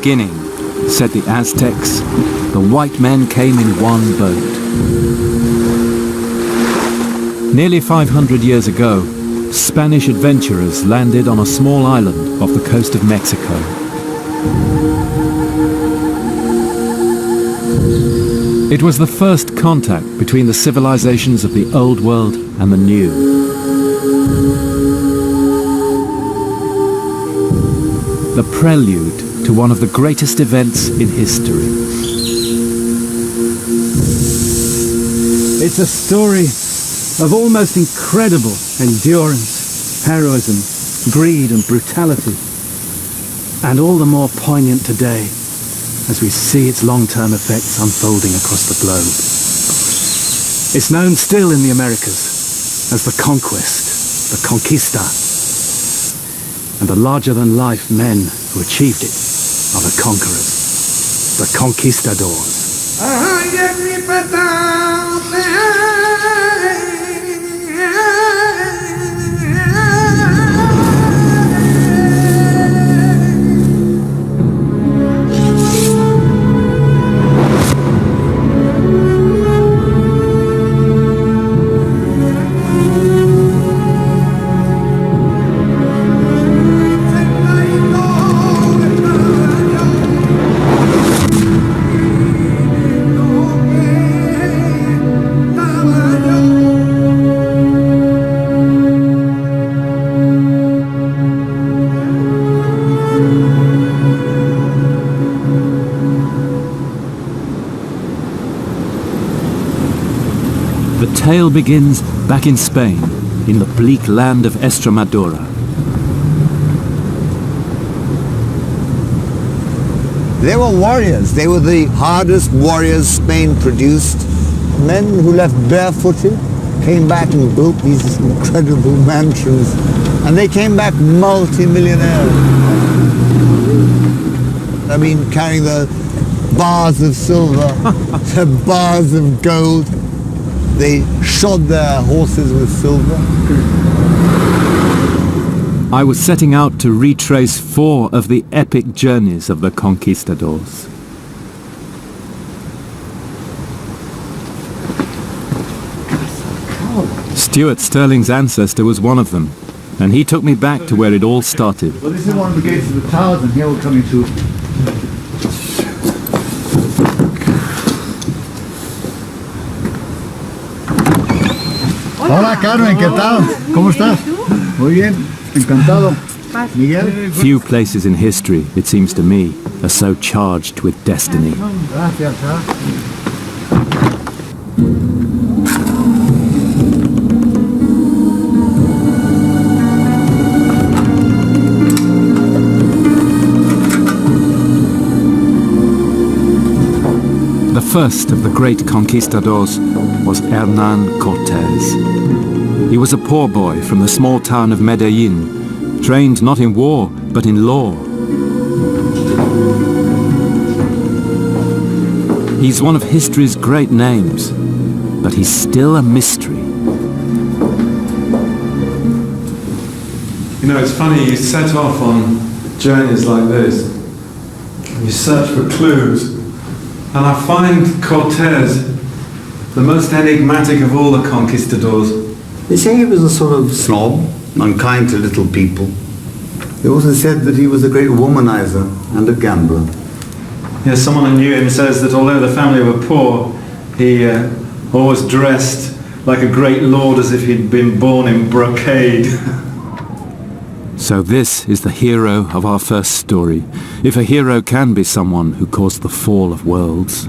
beginning, said the Aztecs, the white men came in one boat. Nearly 500 years ago, Spanish adventurers landed on a small island off the coast of Mexico. It was the first contact between the civilizations of the Old World and the New. The prelude to one of the greatest events in history. It's a story of almost incredible endurance, heroism, greed and brutality. And all the more poignant today as we see its long-term effects unfolding across the globe. It's known still in the Americas as the conquest, the conquista. And the larger-than-life men who achieved it are the conquerors, the conquistadors. The tale begins back in Spain, in the bleak land of Extremadura. They were warriors. They were the hardest warriors Spain produced. Men who left barefooted, came back and built these incredible mansions. And they came back multi-millionaires. I mean, carrying the bars of silver, the bars of gold. They shod their horses with silver. I was setting out to retrace 4 of the epic journeys of the conquistadors. Stuart Sterling's ancestor was one of them, and he took me back to where it all started. Well, this is one of the gates of the towers, and here we're coming to... Hola Carmen, ¿qué tal? ¿Cómo estás? Muy bien, encantado. Miguel? Few places in history, it seems to me, are so charged with destiny. Gracias, The first of the great conquistadors was Hernán Cortés. He was a poor boy from the small town of Medellin, trained not in war, but in law. He's one of history's great names, but he's still a mystery. You know, it's funny, you set off on journeys like this, and you search for clues, and I find Cortés the most enigmatic of all the conquistadors. They say he was a sort of snob, unkind to little people. They also said that he was a great womanizer and a gambler. Yes, someone who knew him says that although the family were poor, he always dressed like a great lord as if he'd been born in brocade. So this is the hero of our first story, if a hero can be someone who caused the fall of worlds.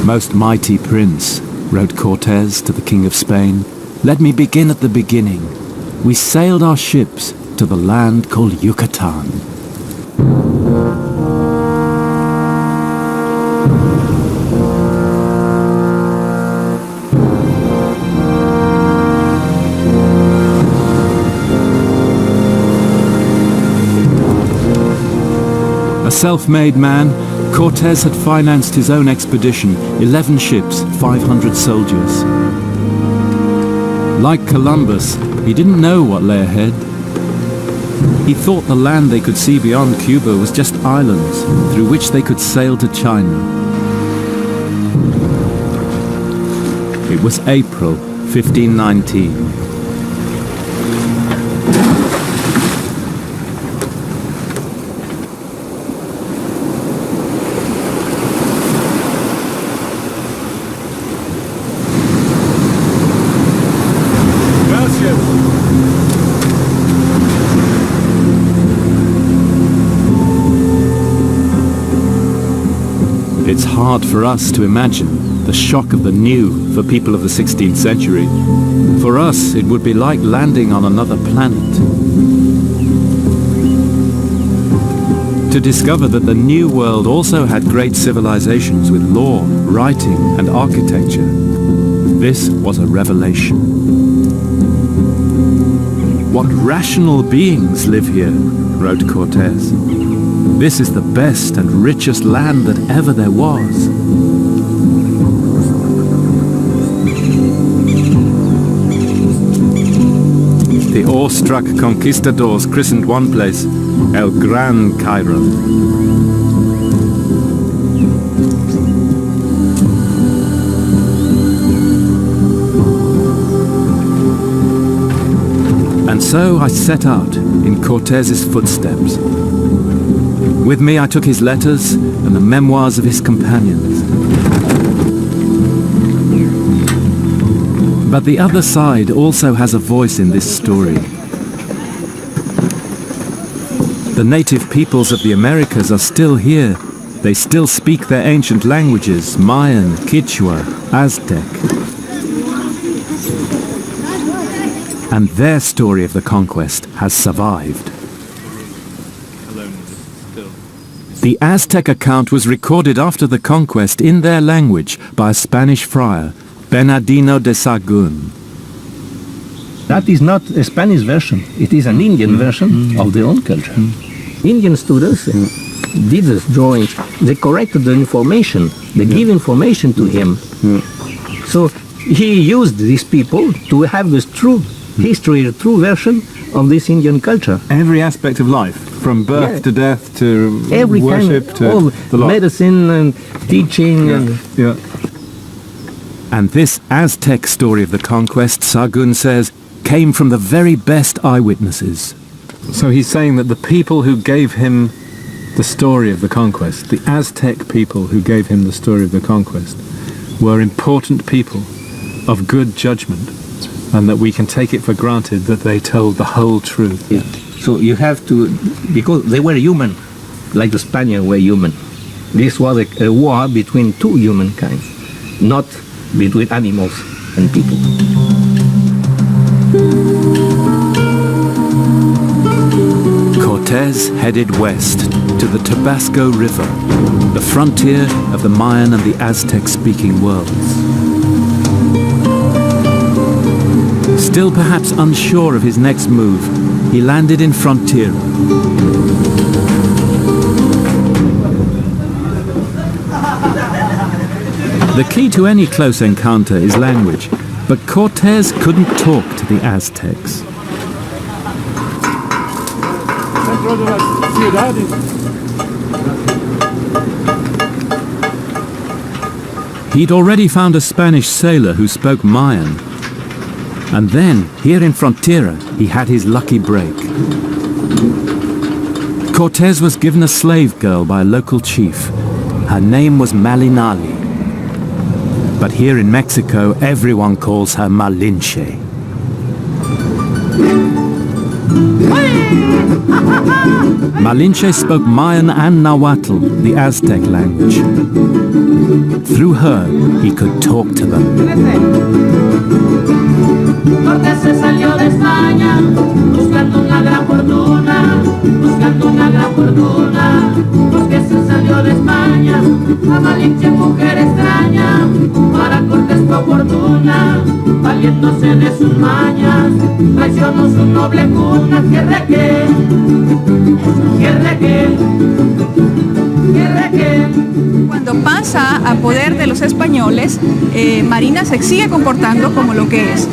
Most mighty prince, wrote Cortés to the King of Spain, let me begin at the beginning. We sailed our ships to the land called Yucatan. A self-made man, Cortés had financed his own expedition, 11 ships, 500 soldiers. Like Columbus, he didn't know what lay ahead. He thought the land they could see beyond Cuba was just islands through which they could sail to China. It was April 1519. It's hard for us to imagine the shock of the new for people of the 16th century. For us, it would be like landing on another planet. To discover that the New World also had great civilizations with law, writing, and architecture, this was a revelation. What rational beings live here, wrote Cortés. This is the best and richest land that ever there was. The awestruck conquistadors christened one place El Gran Cairo. And so I set out in Cortés's footsteps. With me I took his letters and the memoirs of his companions. But the other side also has a voice in this story. The native peoples of the Americas are still here. They still speak their ancient languages, Mayan, Quechua, Aztec. And their story of the conquest has survived. The Aztec account was recorded after the conquest in their language by a Spanish friar, Bernardino de Sahagún. That is not a Spanish version, it is an Indian version of their own culture. Indian students did these drawings, they corrected the information, they give information to him. So he used these people to have this true history, the true version of this Indian culture. Every aspect of life, from birth to death to Every worship kind to of the lot. medicine and teaching. And And this Aztec story of the conquest, Sahagún says, came from the very best eyewitnesses. So he's saying that the people who gave him the story of the conquest, the Aztec people who gave him the story of the conquest, were important people of good judgment, and that we can take it for granted that they told the whole truth. yeah. So you have to, because they were human, like the Spaniards were human. This was a war between two humankind, not between animals and people. Cortés headed west to the Tabasco River, the frontier of the Mayan and the Aztec-speaking worlds. Still perhaps unsure of his next move, he landed in Frontera. The key to any close encounter is language, but Cortés couldn't talk to the Aztecs. He'd already found a Spanish sailor who spoke Mayan. And then, here in Frontera, he had his lucky break. Cortés was given a slave girl by a local chief. Her name was Malinali. But here in Mexico, everyone calls her Malinche. Malinche spoke Mayan and Nahuatl, the Aztec language. Through her, he could talk to them. Cortés se salió de España buscando una gran fortuna, buscando una gran fortuna. Porque se salió de España a Malinche mujer extraña, para Cortés fue oportuna, valiéndose de sus mañas, traicionó su noble cuna, tierra que, tierra que, tierra que. Cuando pasa a poder de los españoles, Marina se sigue comportando como lo que es.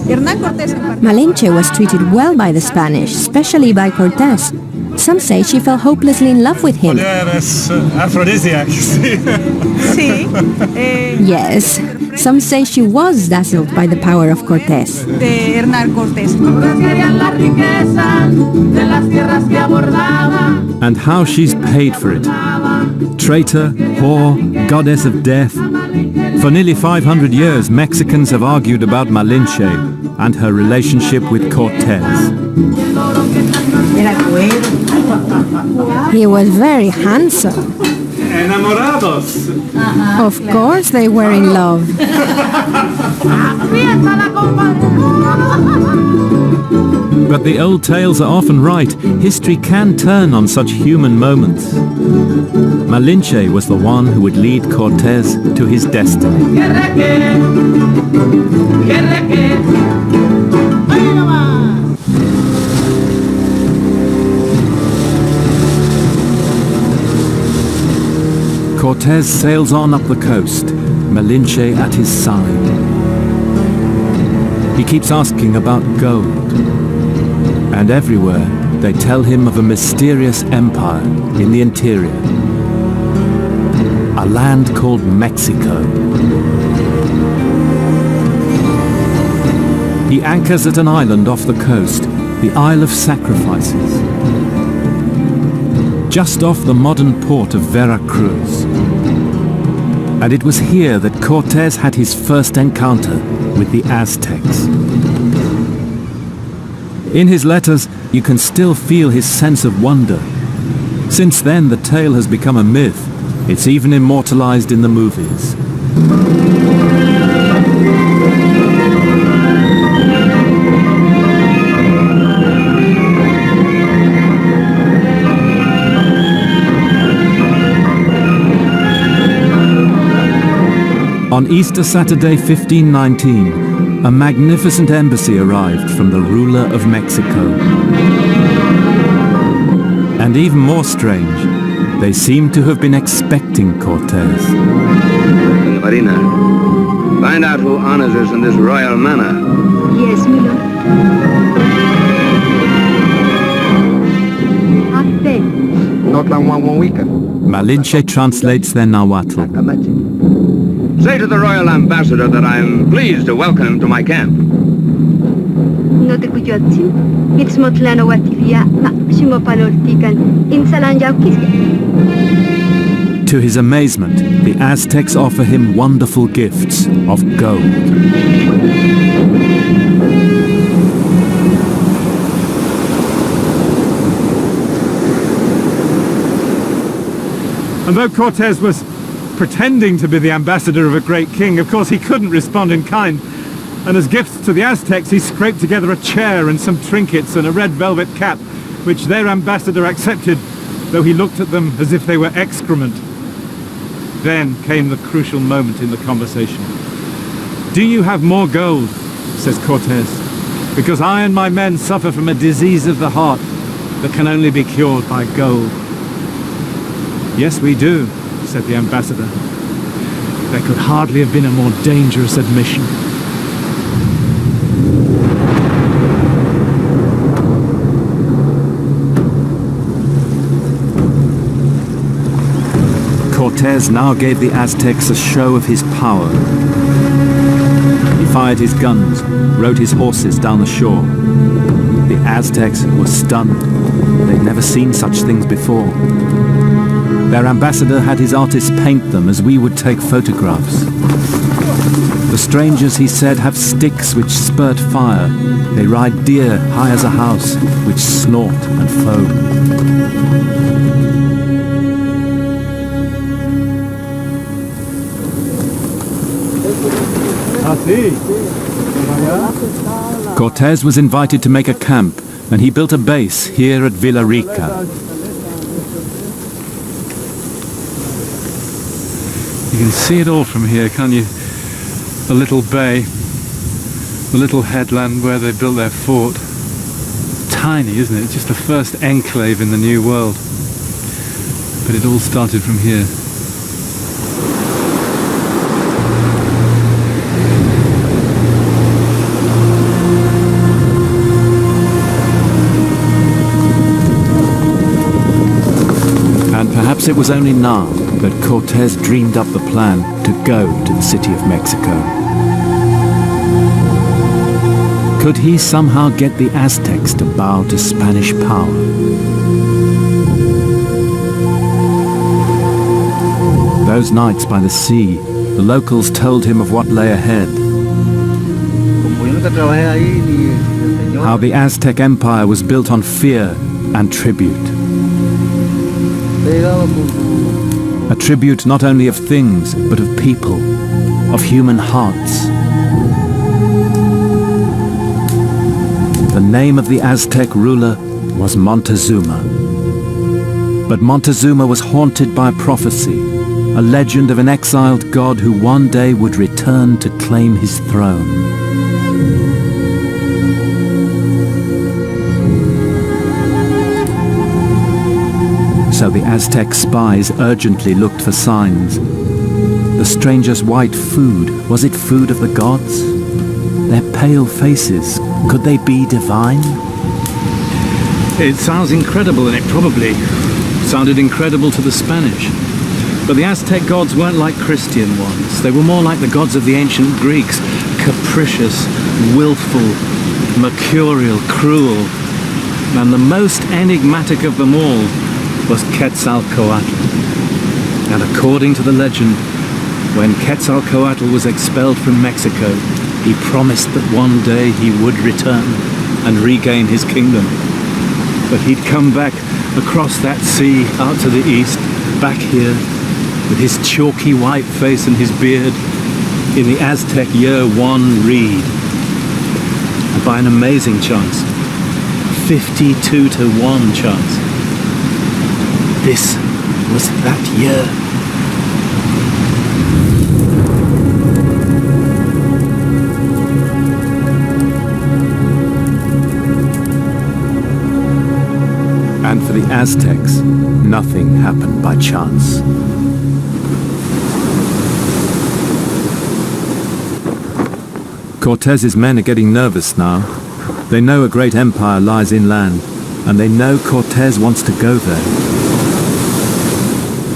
Hernán Cortés Malinche was treated well by the Spanish, especially by Cortés. Some say she fell hopelessly in love with him. Yes, some say she was dazzled by the power of Cortés. De Hernán Cortés. And how she's paid for it. Traitor, whore, goddess of death. For nearly 500 years, Mexicans have argued about Malinche and her relationship with Cortés. He was very handsome. Enamorados. Of course they were in love. But the old tales are often right. History can turn on such human moments. Malinche was the one who would lead Cortés to his destiny. Cortés sails on up the coast, Malinche at his side. He keeps asking about gold. And everywhere they tell him of a mysterious empire in the interior. A land called Mexico. He anchors at an island off the coast, the Isle of Sacrifices, just off the modern port of Veracruz. And it was here that Cortés had his first encounter with the Aztecs. In his letters, you can still feel his sense of wonder. Since then, the tale has become a myth. It's even immortalized in the movies. On Easter Saturday 1519, a magnificent embassy arrived from the ruler of Mexico. And even more strange, they seem to have been expecting Cortés. Marina, find out who honors us in this royal manner. Yes, my lord. Malinche translates their Nahuatl. Say to the royal ambassador that I'm pleased to welcome him to my camp. To his amazement, the Aztecs offer him wonderful gifts of gold. And though Cortés was pretending to be the ambassador of a great king, of course he couldn't respond in kind. And as gifts to the Aztecs, he scraped together a chair and some trinkets and a red velvet cap, which their ambassador accepted, though he looked at them as if they were excrement. Then came the crucial moment in the conversation. "Do you have more gold?" says Cortés, "because I and my men suffer from a disease of the heart that can only be cured by gold." "Yes, we do," said the ambassador. There could hardly have been a more dangerous admission. Cortés now gave the Aztecs a show of his power. He fired his guns, rode his horses down the shore. The Aztecs were stunned. They'd never seen such things before. Their ambassador had his artists paint them as we would take photographs. The strangers, he said, have sticks which spurt fire. They ride deer high as a house, which snort and foam. Cortés was invited to make a camp, and he built a base here at Villa Rica. You can see it all from here, can't you? The little bay, the little headland where they built their fort. Tiny, isn't it? It's just the first enclave in the New World. But it all started from here. And perhaps it was only now that Cortés dreamed up the plan to go to the city of Mexico. Could he somehow get the Aztecs to bow to Spanish power? Those nights by the sea, the locals told him of what lay ahead. How the Aztec Empire was built on fear and tribute. A tribute not only of things, but of people, of human hearts. The name of the Aztec ruler was Montezuma. But Montezuma was haunted by prophecy, a legend of an exiled god who one day would return to claim his throne. So the Aztec spies urgently looked for signs. The strangers' white food, was it food of the gods? Their pale faces, could they be divine? It sounds incredible, and it probably sounded incredible to the Spanish. But the Aztec gods weren't like Christian ones. They were more like the gods of the ancient Greeks, capricious, willful, mercurial, cruel. And the most enigmatic of them all was Quetzalcoatl. And according to the legend, when Quetzalcoatl was expelled from Mexico, he promised that one day he would return and regain his kingdom. But he'd come back across that sea out to the east, back here, with his chalky white face and his beard, in the Aztec year 1 reed. And by an amazing chance, 52-to-1 chance, this was that year. And for the Aztecs, nothing happened by chance. Cortés's men are getting nervous now. They know a great empire lies inland, and they know Cortés wants to go there.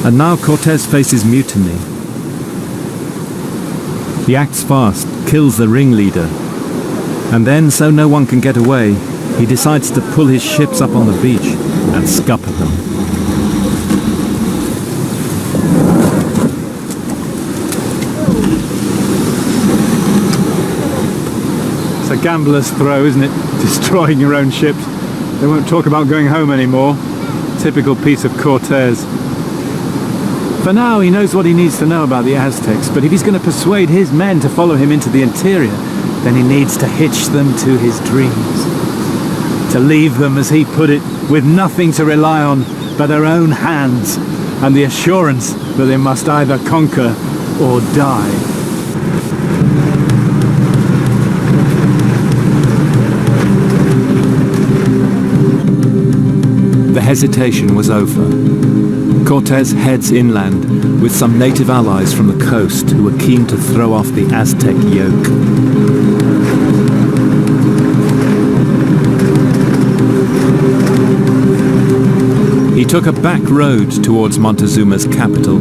And now Cortés faces mutiny. He acts fast, kills the ringleader, and then, so no one can get away, he decides to pull his ships up on the beach and scupper them. It's a gambler's throw, isn't it? Destroying your own ships. They won't talk about going home anymore. Typical piece of Cortés. For now, he knows what he needs to know about the Aztecs, but if he's going to persuade his men to follow him into the interior, then he needs to hitch them to his dreams. To leave them, as he put it, with nothing to rely on but their own hands and the assurance that they must either conquer or die. The hesitation was over. Cortés heads inland with some native allies from the coast who were keen to throw off the Aztec yoke. He took a back road towards Montezuma's capital,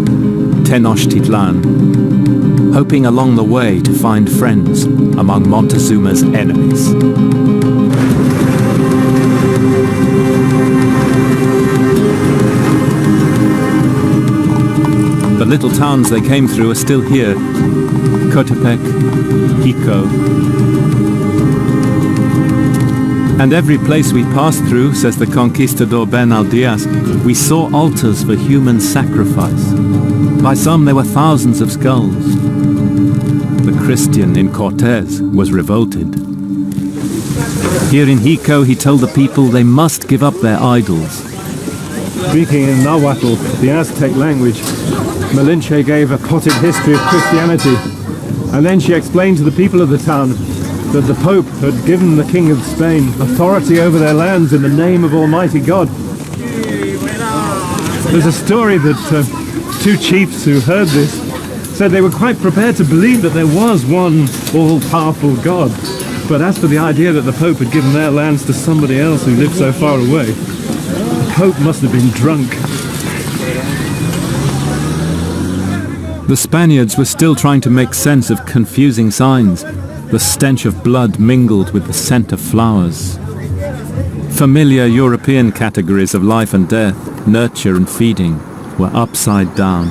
Tenochtitlan, hoping along the way to find friends among Montezuma's enemies. The little towns they came through are still here: Cotepec, Jico. And every place we passed through, says the conquistador Bernal-Diaz, we saw altars for human sacrifice. By some there were thousands of skulls. The Christian in Cortés was revolted. Here in Jico he told the people they must give up their idols. Speaking in Nahuatl, the Aztec language, Malinche gave a potted history of Christianity, and then she explained to the people of the town that the Pope had given the King of Spain authority over their lands in the name of Almighty God. There's a story that two chiefs who heard this said they were quite prepared to believe that there was one all-powerful God. But as for the idea that the Pope had given their lands to somebody else who lived so far away, the Pope must have been drunk. The Spaniards were still trying to make sense of confusing signs. The stench of blood mingled with the scent of flowers. Familiar European categories of life and death, nurture and feeding, were upside down.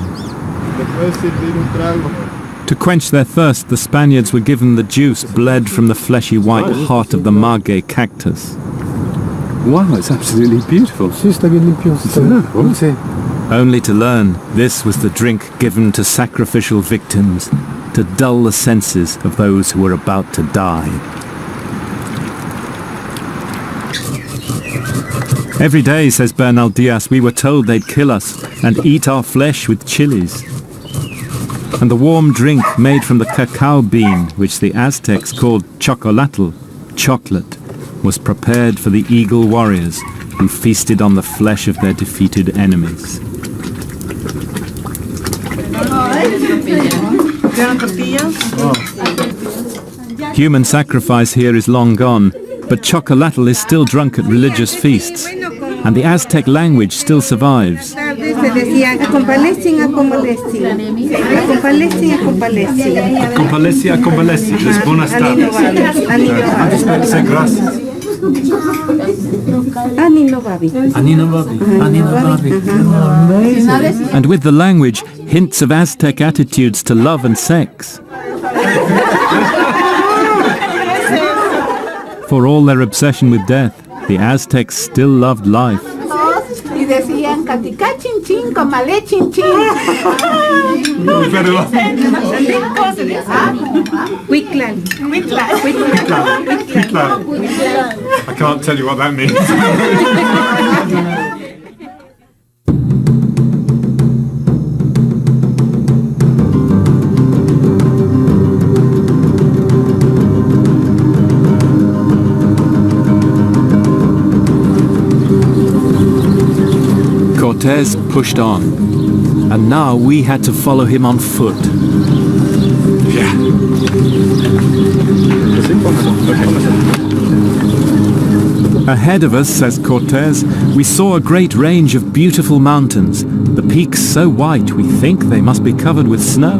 To quench their thirst, the Spaniards were given the juice bled from the fleshy white heart of the maguey cactus. Wow, it's absolutely beautiful. Only to learn this was the drink given to sacrificial victims to dull the senses of those who were about to die. Every day, says Bernal Diaz, we were told they'd kill us and eat our flesh with chilies. And the warm drink made from the cacao bean, which the Aztecs called chocolatl, chocolate, was prepared for the eagle warriors who feasted on the flesh of their defeated enemies. Human sacrifice here is long gone, but chocolatl is still drunk at religious feasts, and the Aztec language still survives. And with the language, hints of Aztec attitudes to love and sex. For all their obsession with death, the Aztecs still loved life. I can't tell you what that means. Cortés pushed on, and now we had to follow him on foot. Ahead of us, says Cortés, we saw a great range of beautiful mountains, the peaks so white we think they must be covered with snow.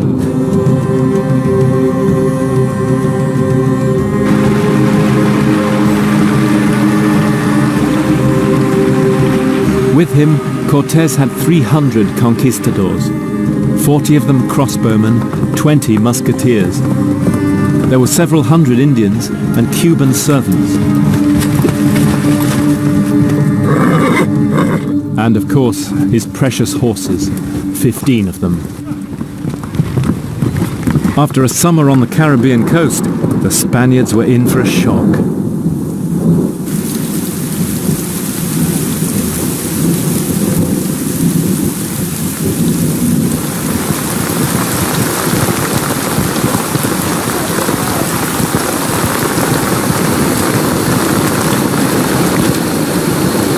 With him, Cortés had 300 conquistadors, 40 of them crossbowmen, 20 musketeers. There were several hundred Indians and Cuban servants. And of course, his precious horses, 15 of them. After a summer on the Caribbean coast, the Spaniards were in for a shock.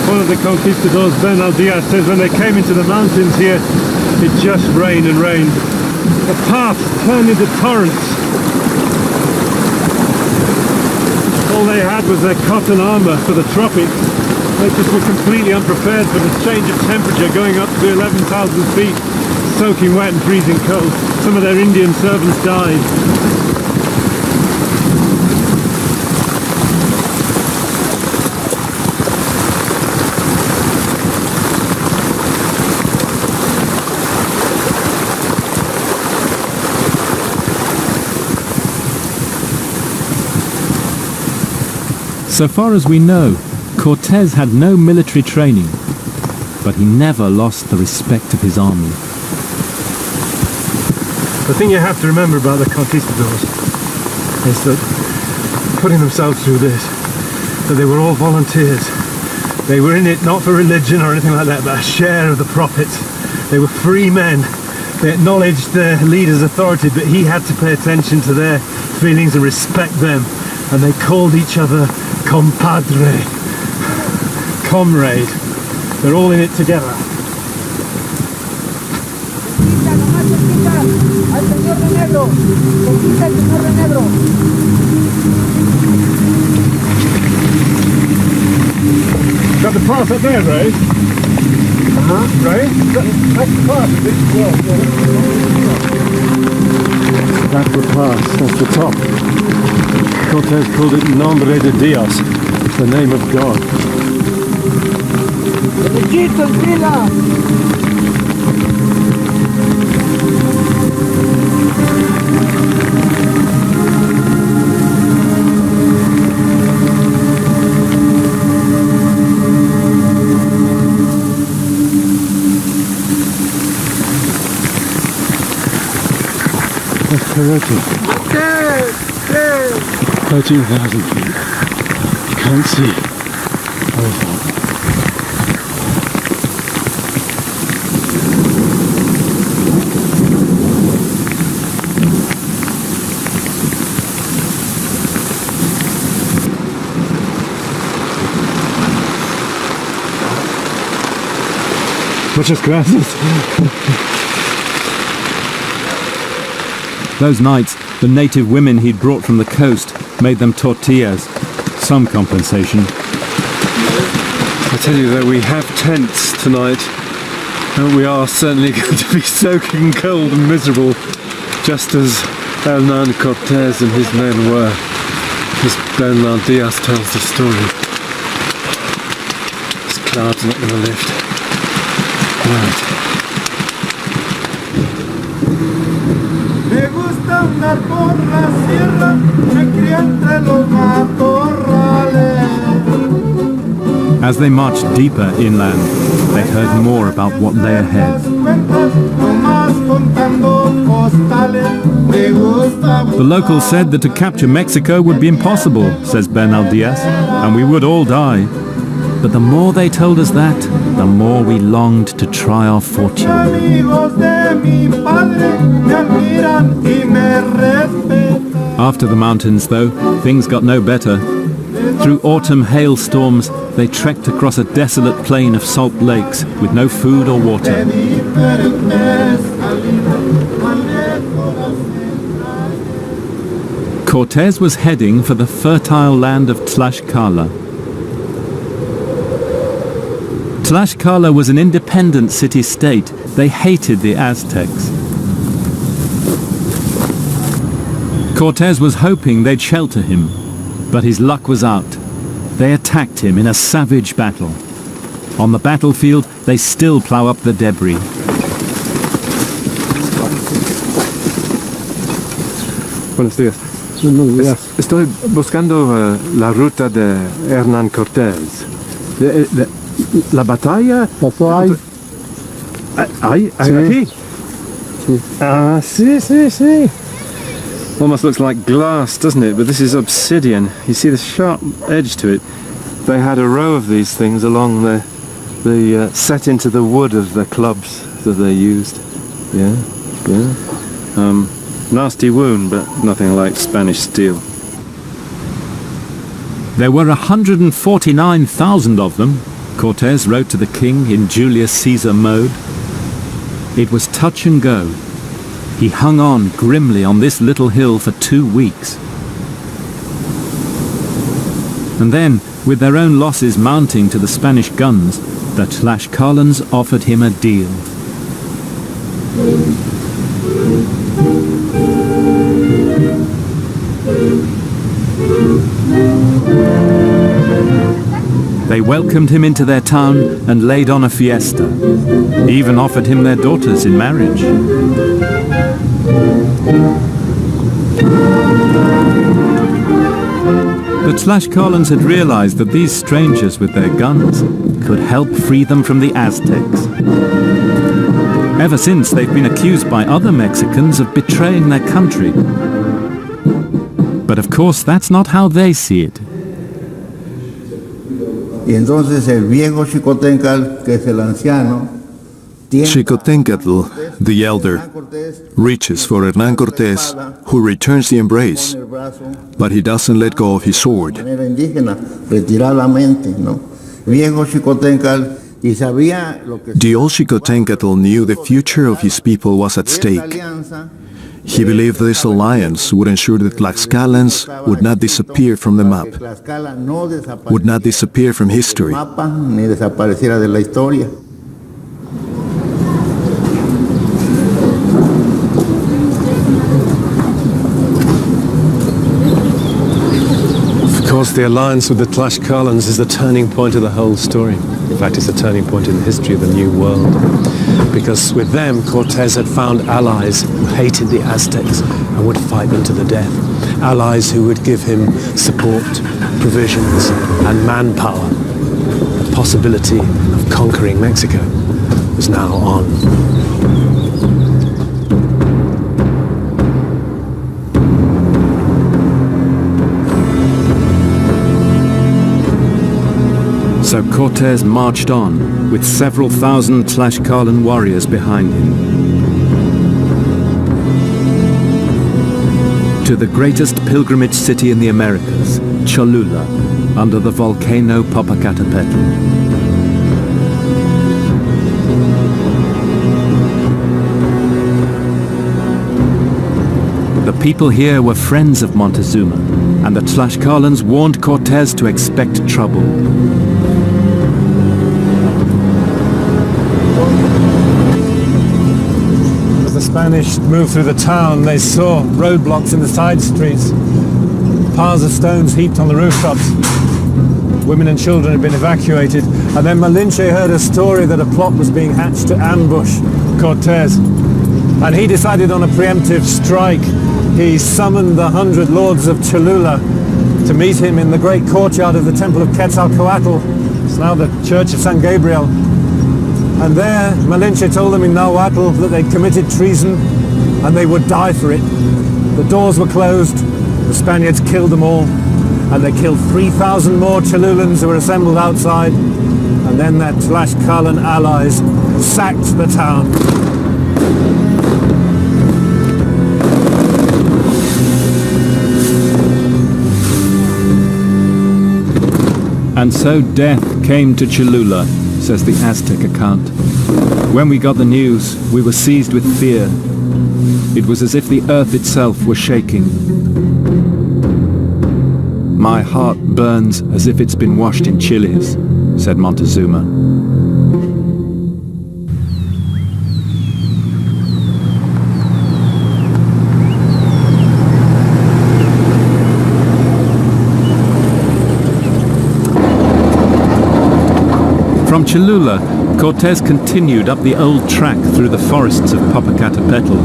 One of the conquistadors, Bernal Diaz, says when they came into the mountains here, it just rained and rained. The paths turned into torrents. All they had was their cotton armour for the tropics. They just were completely unprepared for the change of temperature going up to 11,000 feet, soaking wet and freezing cold. Some of their Indian servants died. So far as we know, Cortés had no military training, but he never lost the respect of his army. The thing you have to remember about the conquistadors is that, putting themselves through this, that they were all volunteers. They were in it not for religion or anything like that, but a share of the profits. They were free men They acknowledged their leader's authority, but he had to pay attention to their feelings and respect them. And they called each other compadre, comrade. They're all in it together. Got the pass up there, Ray? Ray? That's the pass, is it? That's the pass, that's the top. Cortez called it Nombre de Dios, the name of God. That's terrific. 13,000 feet. You can't see. Very far. Muchas gracias. Those nights, the native women he'd brought from the coast made them tortillas, some compensation. I tell you that we have tents tonight, and we are certainly going to be soaking cold and miserable, just as Hernán Cortés and his men were, as Bernal Diaz tells the story. This cloud's not going to lift. Right. Andar por la sierra, me crié entre los matorrales. As they marched deeper inland, they heard more about what lay ahead. The locals said that to capture Mexico would be impossible, says Bernal Diaz, and we would all die. But the more they told us that, the more we longed to try our fortune. After the mountains, though, things got no better. Through autumn hailstorms, they trekked across a desolate plain of salt lakes with no food or water. Cortés was heading for the fertile land of Tlaxcala. Tlaxcala was an independent city-state. They hated the Aztecs. Cortés was hoping they'd shelter him, but his luck was out. They attacked him in a savage battle. On the battlefield, they still plow up the debris. Buenos días. Estoy buscando la ruta de Hernán Cortés. La batalla. Ahí, aquí. Ah, sí. Almost looks like glass, doesn't it? But this is obsidian. You see the sharp edge to it. They had a row of these things along the set into the wood of the clubs that they used. Yeah. Nasty wound, but nothing like Spanish steel. There were 149,000 of them, Cortés wrote to the king in Julius Caesar mode. It was touch and go. He hung on grimly on this little hill for 2 weeks. And then, with their own losses mounting to the Spanish guns, the Tlaxcalans offered him a deal. They welcomed him into their town and laid on a fiesta, even offered him their daughters in marriage. The Tlaxcalans had realized that these strangers with their guns could help free them from the Aztecs. Ever since, they've been accused by other Mexicans of betraying their country. But of course, that's not how they see it. Y entonces el viejo Xicoténcatl, que es el anciano, Xicoténcatl, the elder, reaches for Hernán Cortés, who returns the embrace, but he doesn't let go of his sword. The old Xicoténcatl knew the future of his people was at stake. He believed this alliance would ensure that Tlaxcalans would not disappear from the map, would not disappear from history. Of course, the alliance with the Tlaxcalans is the turning point of the whole story. In fact, it's a turning point in the history of the New World. Because with them, Cortés had found allies who hated the Aztecs and would fight them to the death. Allies who would give him support, provisions, and manpower. The possibility of conquering Mexico was now on. So Cortés marched on, with several thousand Tlaxcalan warriors behind him, to the greatest pilgrimage city in the Americas, Cholula, under the volcano Popocatépetl. The people here were friends of Montezuma, and the Tlaxcalans warned Cortés to expect trouble. The Spanish moved through the town. They saw roadblocks in the side streets, piles of stones heaped on the rooftops. Women and children had been evacuated. And then Malinche heard a story that a plot was being hatched to ambush Cortés. And he decided on a preemptive strike. He summoned the 100 lords of Cholula to meet him in the great courtyard of the temple of Quetzalcoatl. It's now the Church of San Gabriel. And there, Malinche told them in Nahuatl that they'd committed treason and they would die for it. The doors were closed, the Spaniards killed them all, and they killed 3,000 more Cholulans who were assembled outside, and then their Tlaxcalan allies sacked the town. And so death came to Cholula, says the Aztec account. When we got the news, we were seized with fear. It was as if the earth itself were shaking. My heart burns as if it's been washed in chilies, said Montezuma. From Cholula, Cortés continued up the old track through the forests of Popocatépetl.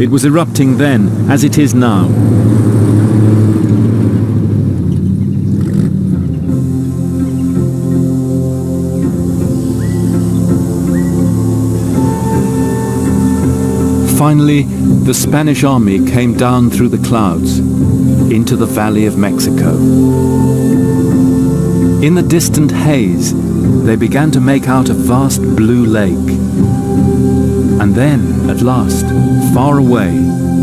It was erupting then, as it is now. Finally, the Spanish army came down through the clouds into the Valley of Mexico. In the distant haze, they began to make out a vast blue lake. And then, at last, far away,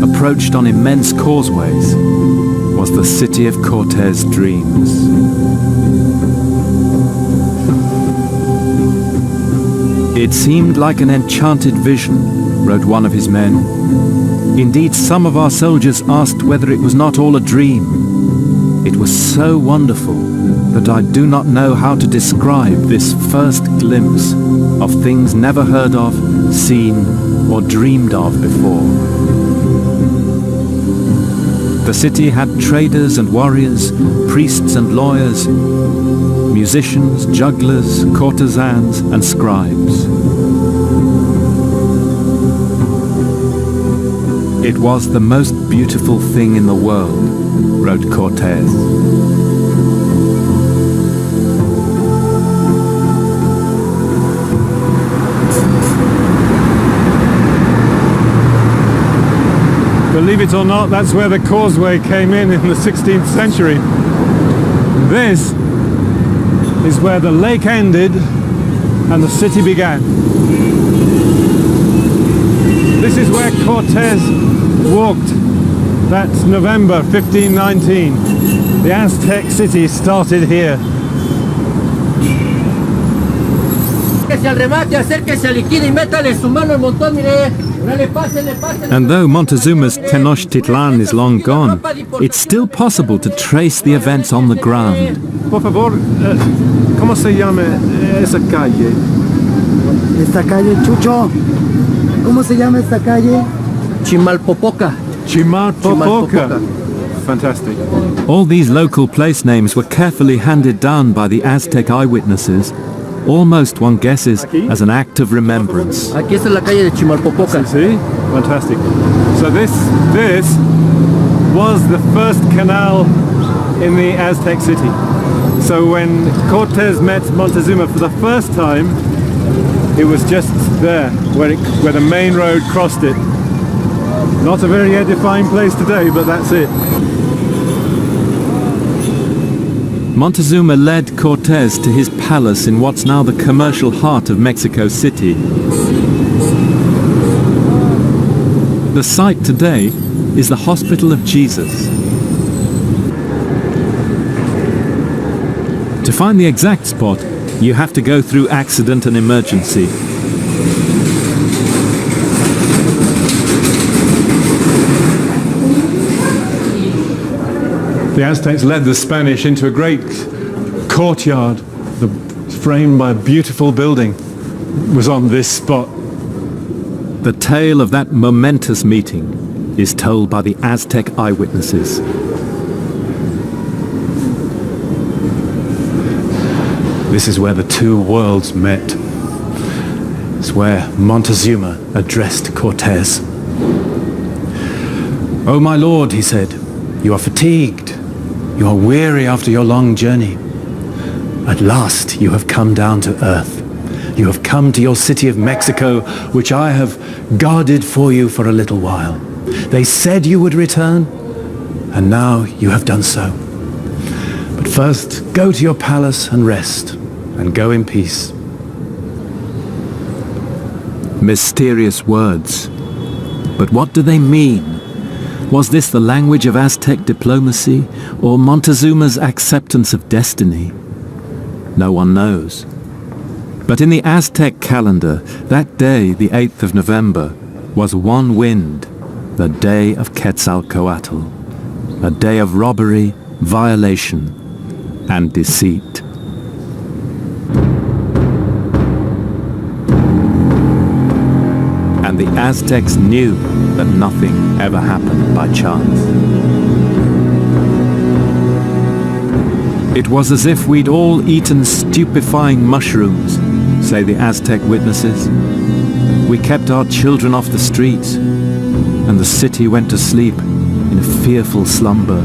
approached on immense causeways, was the city of Cortés' dreams. It seemed like an enchanted vision, wrote one of his men. Indeed, some of our soldiers asked whether it was not all a dream. It was so wonderful that I do not know how to describe this first glimpse of things never heard of, seen, or dreamed of before. The city had traders and warriors, priests and lawyers, musicians, jugglers, courtesans, and scribes. It was the most beautiful thing in the world, wrote Cortés. Believe it or not, that's where the causeway came in the 16th century. This is where the lake ended and the city began. This is where Cortez walked that November 1519. The Aztec city started here. And though Montezuma's Tenochtitlan is long gone, it's still possible to trace the events on the ground. Por favor, ¿cómo se llama esa calle? Esta calle, Chucho, ¿cómo se llama esta calle? Chimalpopoca. Chimalpopoca. Fantastic. All these local place names were carefully handed down by the Aztec eyewitnesses, almost one guesses as an act of remembrance. Aquí está la calle de Chimalpopoca. See? Fantastic. So this was the first canal in the Aztec city. So when Cortez met Montezuma for the first time, it was just there, where the main road crossed it. Not a very edifying place today, but that's it. Montezuma led Cortez to his palace in what's now the commercial heart of Mexico City. The site today is the Hospital of Jesus. To find the exact spot, you have to go through accident and emergency. The Aztecs led the Spanish into a great courtyard, framed by a beautiful building. It was on this spot. The tale of that momentous meeting is told by the Aztec eyewitnesses. This is where the two worlds met. It's where Montezuma addressed Cortez. "Oh, my lord," he said, "you are fatigued. You are weary after your long journey. At last you have come down to earth. You have come to your city of Mexico, which I have guarded for you for a little while. They said you would return, and now you have done so. But first, go to your palace and rest, and go in peace." Mysterious words. But what do they mean? Was this the language of Aztec diplomacy, or Montezuma's acceptance of destiny? No one knows. But in the Aztec calendar, that day, the 8th of November, was one wind, the day of Quetzalcoatl, a day of robbery, violation, and deceit. And the Aztecs knew that nothing ever happened by chance. It was as if we'd all eaten stupefying mushrooms, say the Aztec witnesses. We kept our children off the streets, and the city went to sleep in a fearful slumber.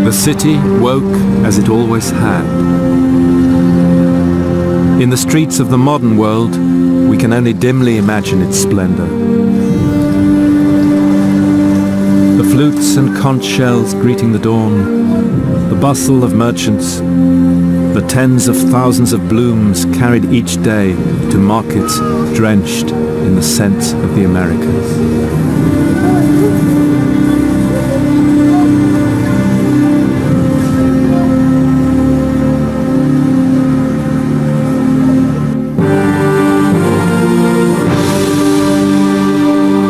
The city woke as it always had. In the streets of the modern world, we can only dimly imagine its splendor. The flutes and conch shells greeting the dawn, the bustle of merchants, the tens of thousands of blooms carried each day to markets drenched in the scent of the Americas.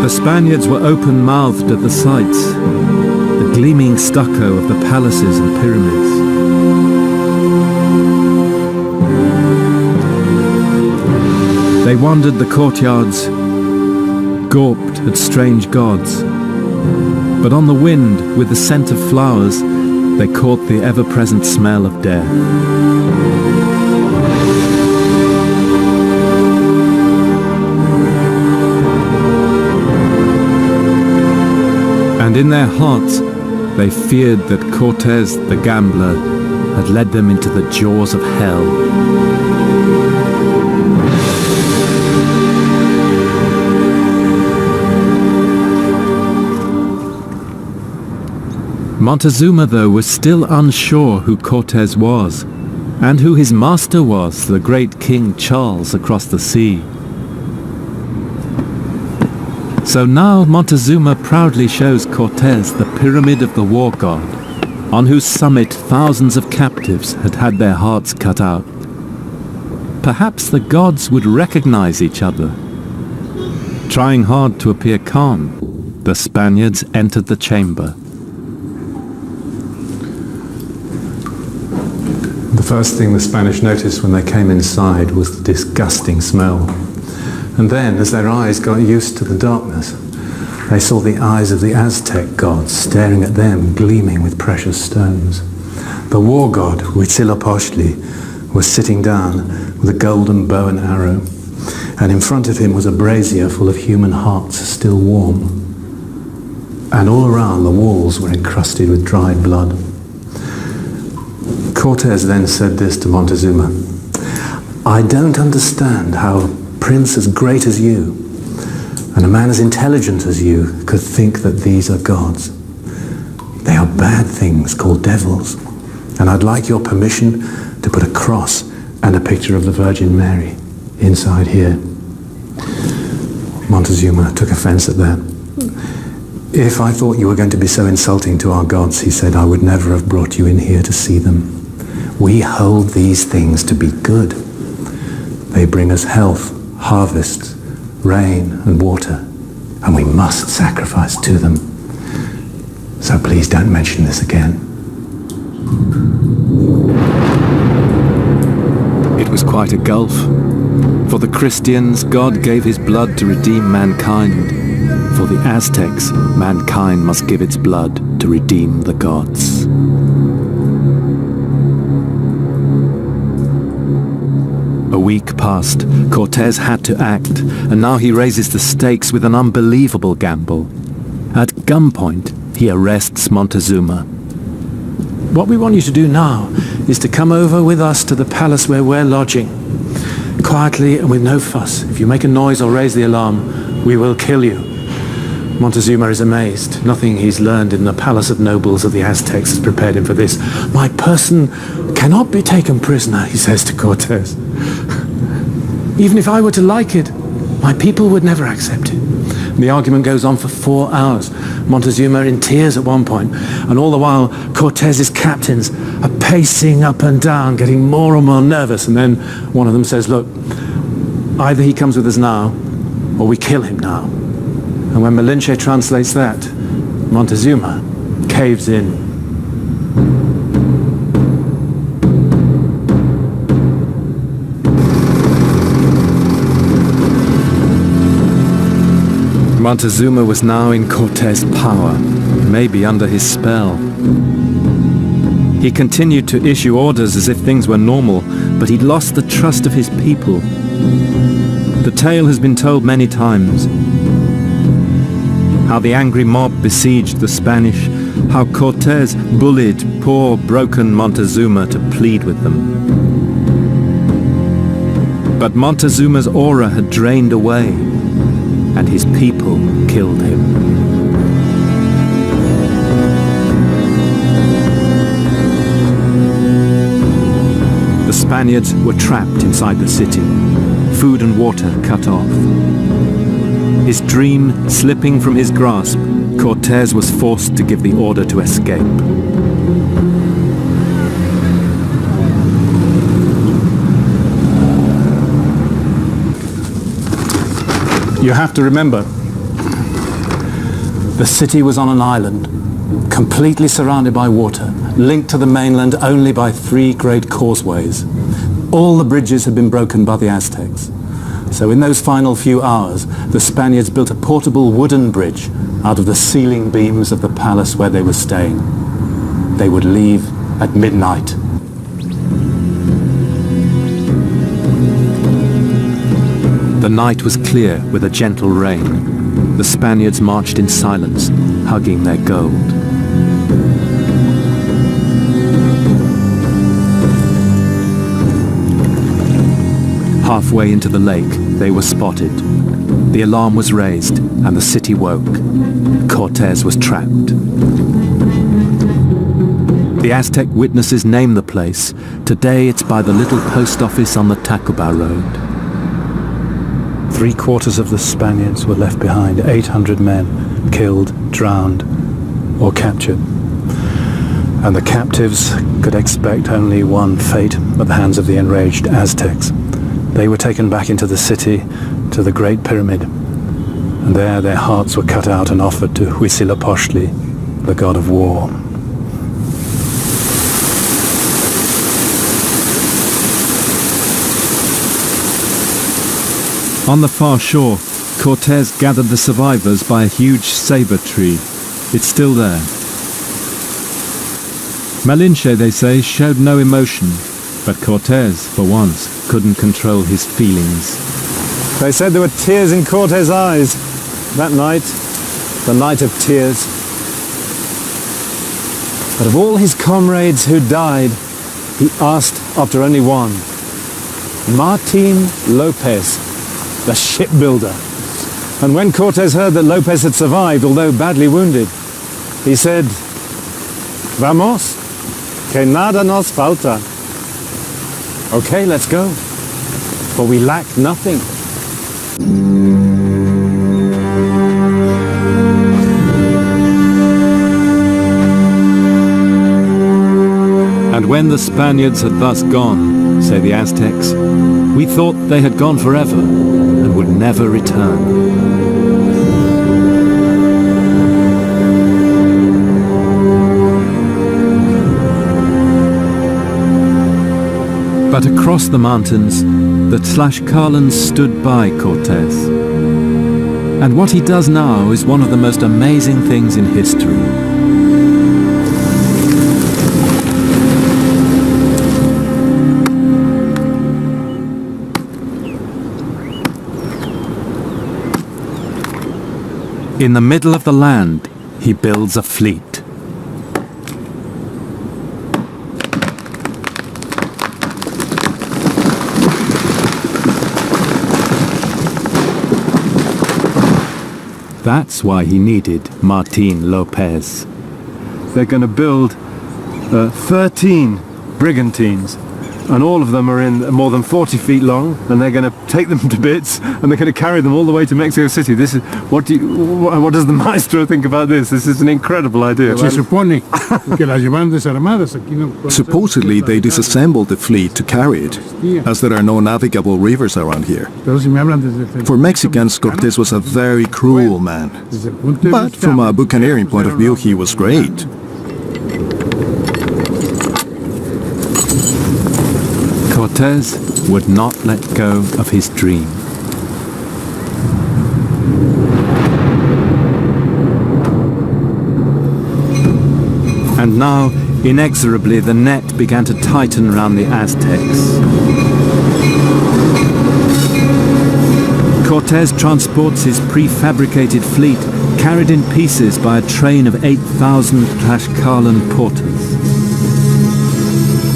The Spaniards were open-mouthed at the sights, the gleaming stucco of the palaces and pyramids. They wandered the courtyards, gawped at strange gods. But on the wind, with the scent of flowers, they caught the ever-present smell of death. And in their hearts, they feared that Cortes the gambler had led them into the jaws of hell. Montezuma, though, was still unsure who Cortes was, and who his master was, the great King Charles across the sea. So now Montezuma proudly shows Cortes the pyramid of the war god, on whose summit thousands of captives had had their hearts cut out. Perhaps the gods would recognize each other. Trying hard to appear calm, the Spaniards entered the chamber. The first thing the Spanish noticed when they came inside was the disgusting smell. And then, as their eyes got used to the darkness, they saw the eyes of the Aztec gods staring at them, gleaming with precious stones. The war god, Huitzilopochtli, was sitting down with a golden bow and arrow, and in front of him was a brazier full of human hearts still warm. And all around the walls were encrusted with dried blood. Cortes then said this to Montezuma: "I don't understand how a prince as great as you, and a man as intelligent as you, could think that these are gods. They are bad things called devils, and I'd like your permission to put a cross and a picture of the Virgin Mary inside here." Montezuma took offense at that. "If I thought you were going to be so insulting to our gods," he said, "I would never have brought you in here to see them. We hold these things to be good. They bring us health, harvests, rain and water, and we must sacrifice to them. So please don't mention this again." It was quite a gulf. For the Christians, God gave his blood to redeem mankind. For the Aztecs, mankind must give its blood to redeem the gods. A week passed. Cortes had to act, and now he raises the stakes with an unbelievable gamble. At gunpoint, he arrests Montezuma. "What we want you to do now is to come over with us to the palace where we're lodging. Quietly and with no fuss. If you make a noise or raise the alarm, we will kill you." Montezuma is amazed. Nothing he's learned in the palace of nobles of the Aztecs has prepared him for this. "My person cannot be taken prisoner," he says to Cortes. "Even if I were to like it, my people would never accept it." The argument goes on for 4 hours. Montezuma in tears at one point, and all the while Cortes's captains are pacing up and down, getting more and more nervous, and then one of them says, "Look, either he comes with us now, or we kill him now." And when Malinche translates that, Montezuma caves in. Montezuma was now in Cortes' power, maybe under his spell. He continued to issue orders as if things were normal, but he'd lost the trust of his people. The tale has been told many times. How the angry mob besieged the Spanish, how Cortes bullied poor, broken Montezuma to plead with them. But Montezuma's aura had drained away, and his people killed him. The Spaniards were trapped inside the city, food and water cut off. His dream slipping from his grasp, Cortes was forced to give the order to escape. You have to remember, the city was on an island, completely surrounded by water, linked to the mainland only by 3 great causeways. All the bridges had been broken by the Aztecs. So in those final few hours, the Spaniards built a portable wooden bridge out of the ceiling beams of the palace where they were staying. They would leave at midnight. The night was clear with a gentle rain. the Spaniards marched in silence, hugging their gold. Halfway into the lake, they were spotted. The alarm was raised, and the city woke. Cortés was trapped. The Aztec witnesses named the place. Today it's by the little post office on the Tacuba road. 3/4 of the Spaniards were left behind, 800 men killed, drowned, or captured. And the captives could expect only one fate at the hands of the enraged Aztecs. They were taken back into the city, to the Great Pyramid, and there their hearts were cut out and offered to Huitzilopochtli, the god of war. On the far shore, Cortés gathered the survivors by a huge saber tree. It's still there. Malinche, they say, showed no emotion, but Cortés, for once, couldn't control his feelings. They said there were tears in Cortés' eyes that night, the night of tears. But of all his comrades who died, he asked after only one, Martin Lopez, the shipbuilder. And when Cortés heard that Lopez had survived, although badly wounded, he said, Vamos, que nada nos falta. Okay, let's go, for we lack nothing. And when the Spaniards had thus gone, say the Aztecs, we thought they had gone forever and would never return. But across the mountains, the Tlaxcalans stood by Cortés. And what he does now is one of the most amazing things in history. In the middle of the land, he builds a fleet. That's why he needed Martin Lopez. They're going to build 13 brigantines, and all of them are in more than 40 feet long, and they're going to take them to bits, and they're going to carry them all the way to Mexico City. This is what does the maestro think about this? This is an incredible idea. Supposedly they disassembled the fleet to carry it, as there are no navigable rivers around here. For Mexicans, Cortés was a very cruel man, but from a buccaneering point of view, he was great. Cortés would not let go of his dream. And now, inexorably, the net began to tighten around the Aztecs. Cortés transports his prefabricated fleet, carried in pieces by a train of 8,000 Tlaxcalan porters,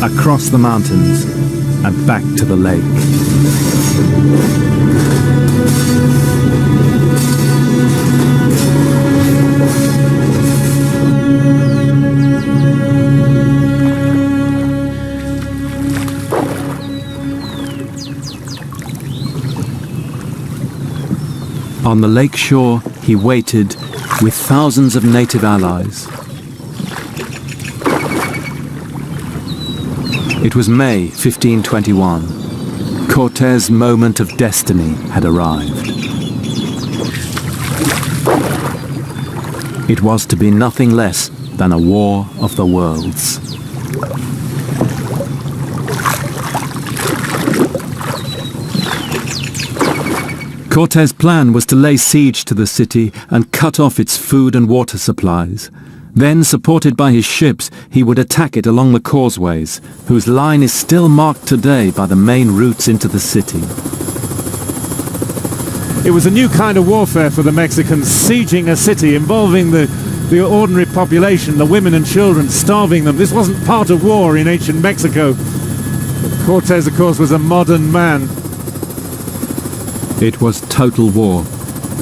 across the mountains and back to the lake. On the lake shore, he waited with thousands of native allies. It was May 1521. Cortés' moment of destiny had arrived. It was to be nothing less than a war of the worlds. Cortés' plan was to lay siege to the city and cut off its food and water supplies. Then, supported by his ships, he would attack it along the causeways, whose line is still marked today by the main routes into the city. It was a new kind of warfare for the Mexicans, sieging a city, involving the ordinary population, the women and children, starving them. This wasn't part of war in ancient Mexico. But Cortes, of course, was a modern man. It was total war.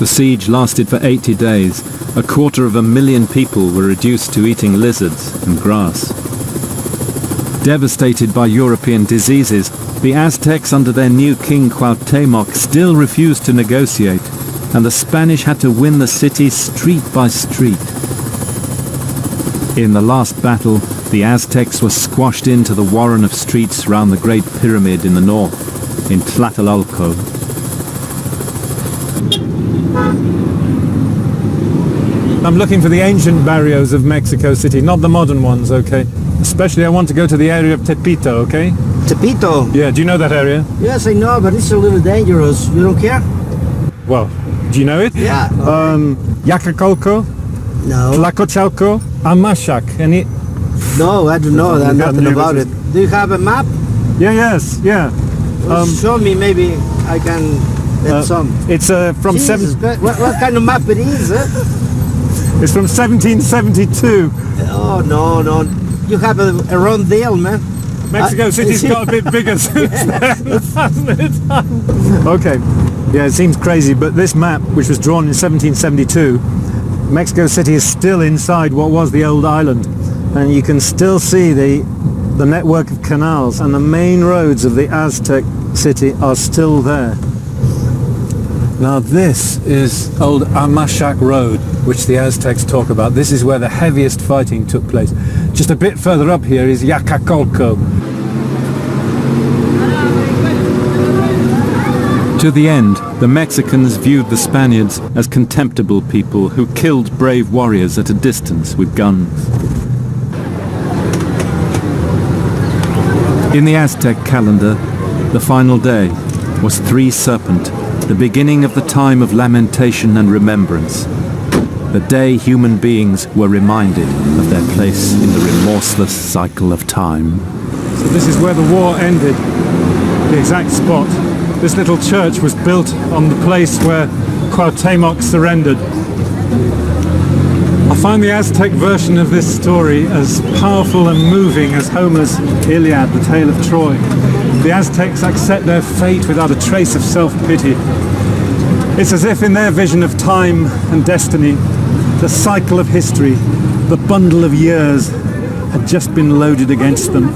The siege lasted for 80 days. 250,000 people were reduced to eating lizards and grass. Devastated by European diseases, the Aztecs under their new king Cuauhtémoc still refused to negotiate, and the Spanish had to win the city street by street. In the last battle, the Aztecs were squashed into the warren of streets round the Great Pyramid in the north, in Tlatelolco. I'm looking for the ancient barrios of Mexico City, not the modern ones, okay? Especially I want to go to the area of Tepito, okay? Tepito? Yeah, do you know that area? Yes, I know, but it's a little dangerous. You don't care? Well, do you know it? Yeah. Yacacolco? No. Tlacochalco? Amachac? Any? No, I don't know that, nothing about it. Do you have a map? Yeah. Well, show me, maybe I can get some. It's from Jesus, what kind of map it is? It's from 1772. Oh, no. You have a rondel, man. Mexico City's got a bit bigger since then, hasn't it? Okay. Yeah, it seems crazy, but this map, which was drawn in 1772, Mexico City is still inside what was the old island. And you can still see the network of canals, and the main roads of the Aztec city are still there. Now this is old Amachac Road, which the Aztecs talk about. This is where the heaviest fighting took place. Just a bit further up here is Yacacolco. To the end, the Mexicans viewed the Spaniards as contemptible people who killed brave warriors at a distance with guns. In the Aztec calendar, the final day was 3 Serpent, the beginning of the time of lamentation and remembrance, the day human beings were reminded of their place in the remorseless cycle of time. So this is where the war ended, the exact spot. This little church was built on the place where Cuauhtémoc surrendered. I find the Aztec version of this story as powerful and moving as Homer's Iliad, the tale of Troy. The Aztecs accept their fate without a trace of self-pity. It's as if in their vision of time and destiny, the cycle of history, the bundle of years, had just been loaded against them.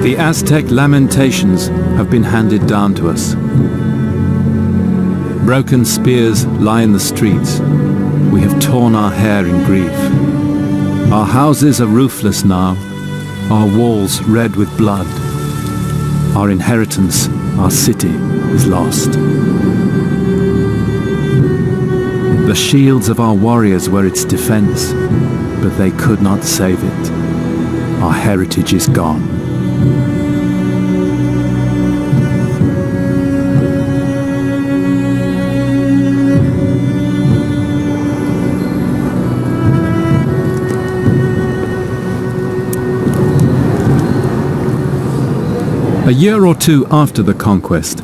The Aztec lamentations have been handed down to us. Broken spears lie in the streets. We have torn our hair in grief. Our houses are roofless now, our walls red with blood. Our inheritance, our city, is lost. The shields of our warriors were its defense, but they could not save it. Our heritage is gone. A year or two after the conquest,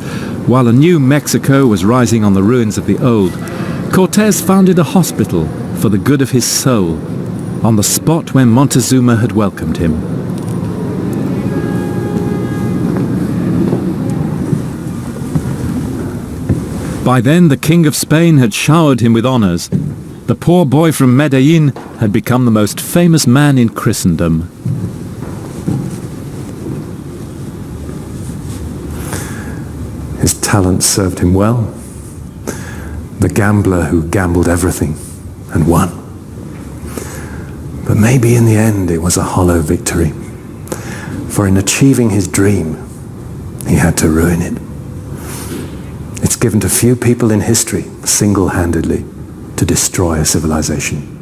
while a new Mexico was rising on the ruins of the old, Cortes founded a hospital for the good of his soul on the spot where Montezuma had welcomed him. By then, the King of Spain had showered him with honors. The poor boy from Medellin had become the most famous man in Christendom. His talent served him well. The gambler who gambled everything and won. But maybe in the end it was a hollow victory. For in achieving his dream, he had to ruin it. It's given to few people in history, single-handedly, to destroy a civilization.